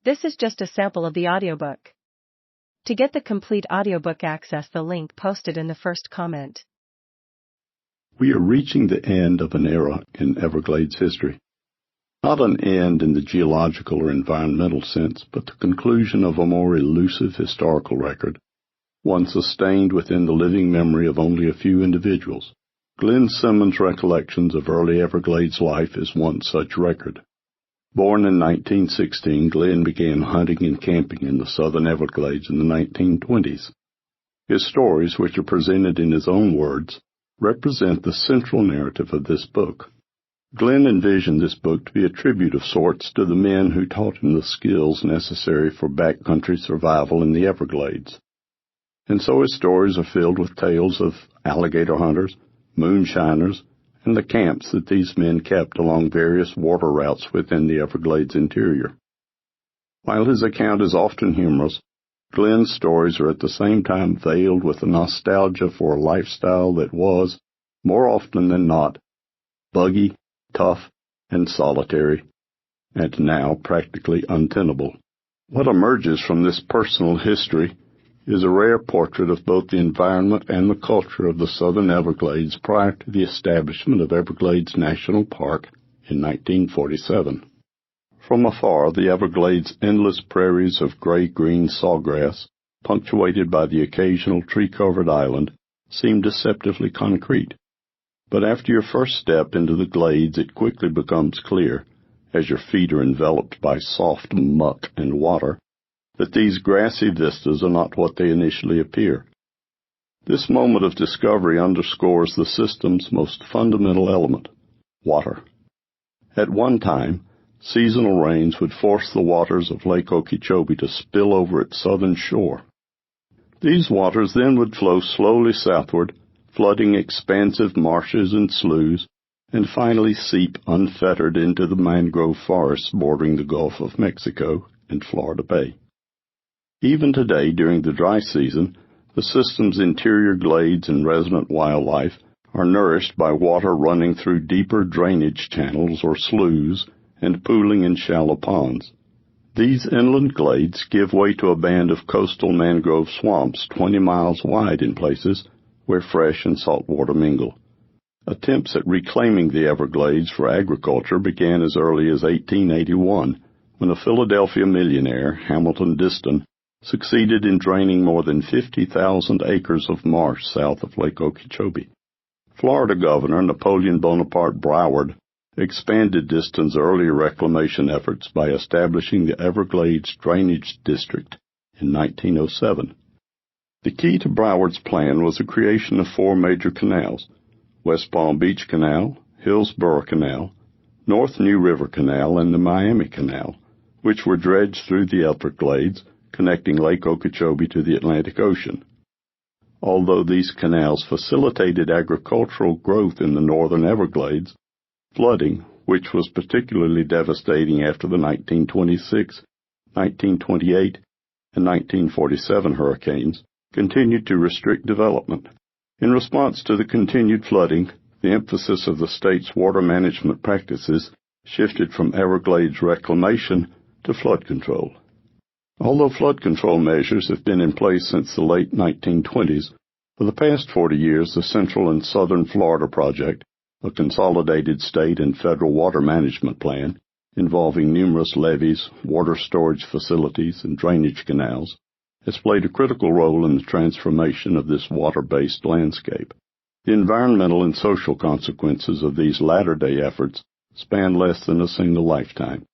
This is just a sample of the audiobook. To get the complete audiobook, access the link posted in the first comment. We are reaching the end of an era in Everglades history. Not an end in the geological or environmental sense, but the conclusion of a more elusive historical record, one sustained within the living memory of only a few individuals. Glen Simmons' recollections of early Everglades life is one such record. Born in 1916, Glen began hunting and camping in the southern Everglades in the 1920s. His stories, which are presented in his own words, represent the central narrative of this book. Glen envisioned this book to be a tribute of sorts to the men who taught him the skills necessary for backcountry survival in the Everglades. And so his stories are filled with tales of alligator hunters, moonshiners, and the camps that these men kept along various water routes within the Everglades interior. While his account is often humorous, Glen's stories are at the same time veiled with a nostalgia for a lifestyle that was, more often than not, buggy, tough, and solitary, and now practically untenable. What emerges from this personal history is a rare portrait of both the environment and the culture of the southern Everglades prior to the establishment of Everglades National Park in 1947. From afar, the Everglades' endless prairies of gray-green sawgrass, punctuated by the occasional tree-covered island, seem deceptively concrete. But after your first step into the glades, it quickly becomes clear, as your feet are enveloped by soft muck and water, that these grassy vistas are not what they initially appear. This moment of discovery underscores the system's most fundamental element, water. At one time, seasonal rains would force the waters of Lake Okeechobee to spill over its southern shore. These waters then would flow slowly southward, flooding expansive marshes and sloughs, and finally seep unfettered into the mangrove forests bordering the Gulf of Mexico and Florida Bay. Even today, during the dry season, the system's interior glades and resident wildlife are nourished by water running through deeper drainage channels or sloughs and pooling in shallow ponds. These inland glades give way to a band of coastal mangrove swamps 20 miles wide in places where fresh and salt water mingle. Attempts at reclaiming the Everglades for agriculture began as early as 1881, when a Philadelphia millionaire, Hamilton Diston, succeeded in draining more than 50,000 acres of marsh south of Lake Okeechobee. Florida Governor Napoleon Bonaparte Broward expanded Diston's earlier reclamation efforts by establishing the Everglades Drainage District in 1907. The key to Broward's plan was the creation of 4 major canals: West Palm Beach Canal, Hillsborough Canal, North New River Canal, and the Miami Canal, which were dredged through the Everglades, connecting Lake Okeechobee to the Atlantic Ocean. Although these canals facilitated agricultural growth in the northern Everglades, flooding, which was particularly devastating after the 1926, 1928, and 1947 hurricanes, continued to restrict development. In response to the continued flooding, the emphasis of the state's water management practices shifted from Everglades reclamation to flood control. Although flood control measures have been in place since the late 1920s, for the past 40 years the Central and Southern Florida Project, a consolidated state and federal water management plan involving numerous levees, water storage facilities, and drainage canals, has played a critical role in the transformation of this water-based landscape. The environmental and social consequences of these latter-day efforts span less than a single lifetime.